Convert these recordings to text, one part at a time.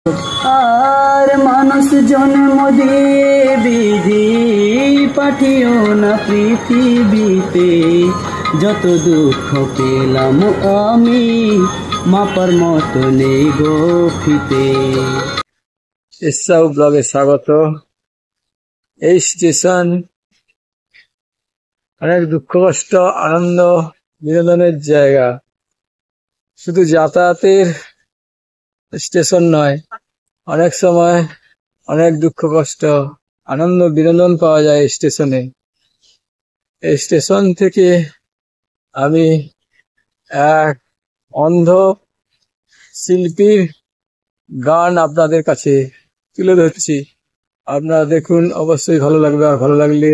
আর মানুষ জন্ম দিয়ে বিধি পাঠিও না পৃথিবীতে, যত দুঃখ পেলাম আমি মাপার মতো নেই গো ফিতে। এসসাউ ব্লগে স্বাগত। এই স্টেশন অনেক দুঃখ কষ্ট আনন্দ বিনোদনের জায়গা, শুধু যাতায়াতের স্টেশন নয়, অনেক সময় অনেক দুঃখ কষ্ট আনন্দ বিনোদন পাওয়া যায় স্টেশনে। এই স্টেশন থেকে আমি এক অন্ধ শিল্পীর গান আপনাদের কাছে তুলে ধরছি। আপনারা দেখুন, অবশ্যই ভালো লাগবে। আর ভালো লাগলে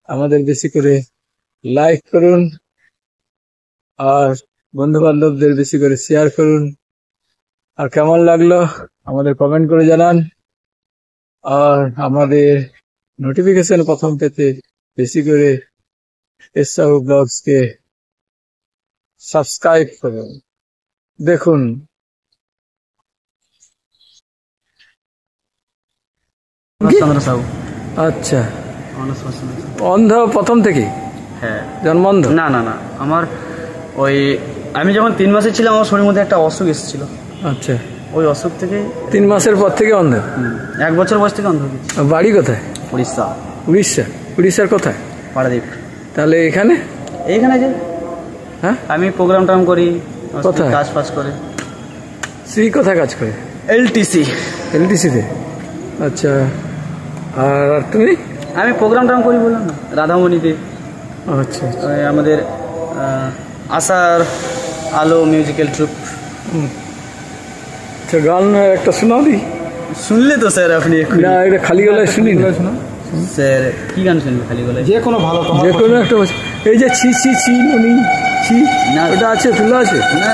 আমাদের বেশি করে লাইক করুন আর বন্ধু বান্ধবদের বেশি করে শেয়ার করুন। আর কেমন লাগলো আমাদের কমেন্ট করে জানান। আর আমাদের নোটিফিকেশন প্রথম পেতে বেশি করে এসসাউ ব্লগসকে সাবস্ক্রাইব করুন। দেখুন, আচ্ছা, অন্ধ প্রথম থেকে? হ্যাঁ, জন্ম অন্ধ? না না না, আমার ওই আমি যখন 3 মাসের ছিলাম আমার শরীরের মধ্যে একটা অসুখ এসেছিল। আচ্ছা, ওই অসুখ থেকে 3 মাসের পর থেকে অন্ধ? 1 বছর বয়স থেকে অন্ধ হয়েছি। বাড়ি কোথায়? উড়িষ্যা। উড়িষ্যা? উড়িষ্যার কোথায়? পারাদ্বীপ। তাহলে এখানে? এইখানে যে হ্যাঁ, আমি প্রোগ্রাম টাম করি, কোথায় কাজ ফাজ করে। শ্রী কোথায় কাজ করে? এলটিসি। এলটিসিতে? আচ্ছা, আর তুমি? আমি প্রোগ্রাম টাম করি, বললাম না, রাধামণিতে। আচ্ছা, আমাদের আশার আলো মিউজিক্যাল ট্রুপ। আচ্ছা, গান একটা শোনাও দি। শুনলে তো স্যার আপনি? না, এটা খালি গলায় শুনি না। স্যার কি গান শুনবে খালি গলায়? যে কোনো ভালো, যে কোনো একটা। এই যে ছি ছি ছি মনি ছি, ওটা আছে, তুলা আছে? না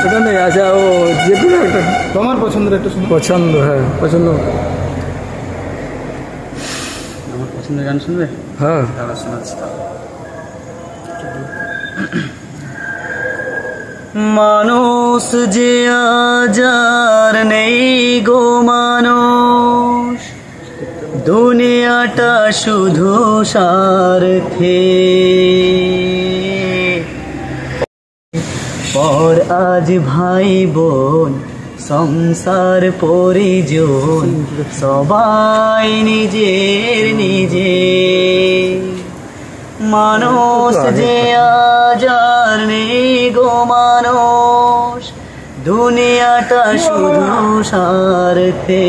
ওটা নেই। আচ্ছা, ও যে কোনো একটা তোমার পছন্দের একটা শুনো। পছন্দ? হ্যাঁ, পছন্দ। আমার পছন্দের গান শুনবে? হ্যাঁ, তাহলে শোনাচ্ছি। মানুষ যে আজ আর নেই গো মানুষ, দুনিয়াটা শুধু স্বার্থে। পর আজ ভাই বোন সংসার পরিজন সবাই নিজের নিজে। মানুষ যে আজ আর নেই গো মানুষ, দুনিয়াটা শুধু স্বার্থে।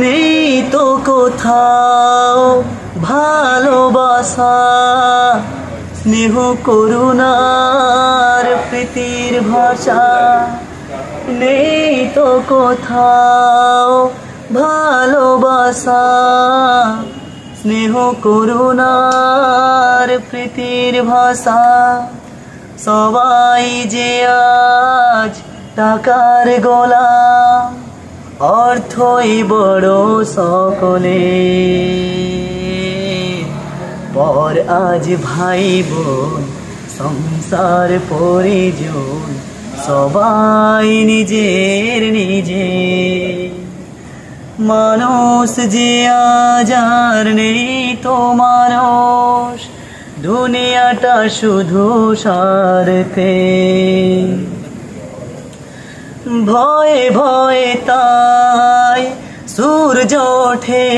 নেই তো কোথাও ভালোবাসা, স্নেহ করুণার প্রীতির ভাষা। নেই তো কোথাও ভালোবাসা, স্নেহ করুণার প্রীতির ভাষা। সবাই যে আজ টাকার গোলাম, অর্থই বড় সকলে। পর আজ ভাই বোন সংসার পরিজন সবাই নিজের নিজে। মানুষ যে আজ আর নেই তো মানুষ, দুনিয়াটা শুধু স্বার্থে। ভয়ে ভয়ে তাই সূর্য ওঠে,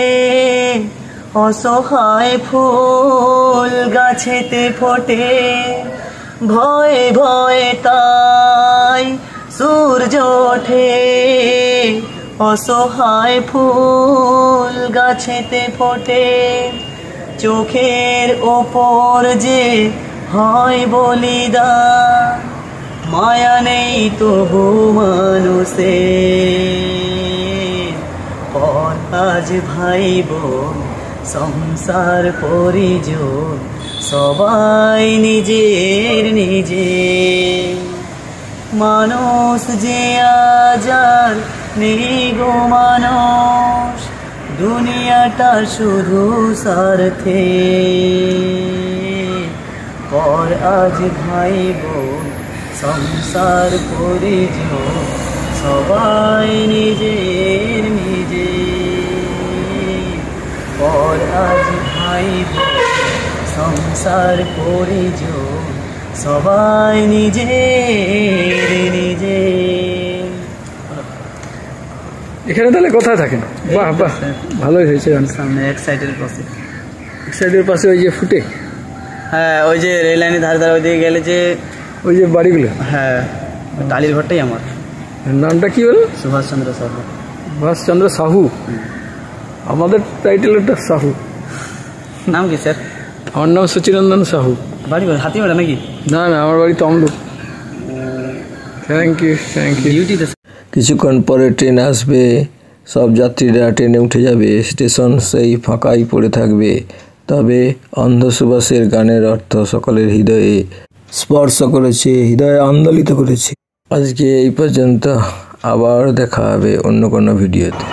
অসহায় ফুল গাছেতে ফোটে। ভয়ে ভয়ে তাই সূর্য ওঠে, অসহায় ফুল গাছেতে ফোটে। চোখের ওপর যে হয় বলিদান, মায়া নেই তবু মানুষে। পর আজ ভাই বোন সংসার পরিজন সবাই নিজের নিজে। মানুষ যে আজ আর নেই গো মানুষ, দুনিয়াটা শুধু স্বার্থে। পর আজ ভাই বোন সংসার পরিজন সবাই নিজের নিজে, পর আজ ভাই সংসার পরিজন, সবাই নিজের নিজে। এখানে তাহলে কোথায় থাকেন? বাহ বাহ, ভালোই হয়েছে গান। সামনে এক সাইডের পাশে, এক সাইডের পাশে ওই যে ফুটে, হ্যাঁ ওই যে রেল লাইনের ধারে ধারে ওইদিকে গেলে যে ওই যে বাড়িগুলো, হ্যাঁ টালির ঘরটাই আমার। নামটা কি বলো? সুভাষচন্দ্র সাহু। সুভাষচন্দ্র সাহু। আমাদের টাইটেল ওটা সাহু। নাম কি স্যার? আমার নাম সচিনন্দন সাহু। বাড়ি হাতিমারা নাকি? না না, আমার বাড়ি Tamluk. Thank you, thank you. ডিউটিতে। কিছুক্ষণ পরে ট্রেন আসবে, সব যাত্রীরা ট্রেনে উঠে যাবে, স্টেশন সেই ফাঁকাই পড়ে থাকবে। তবে অন্ধ সুভাষের গানের অর্থ সকলের হৃদয়ে স্পর্শ করেছে, হৃদয়ে আন্দোলিত করেছে। আজকে এই পর্যন্ত, আবার দেখা হবে অন্য কোনো ভিডিওতে।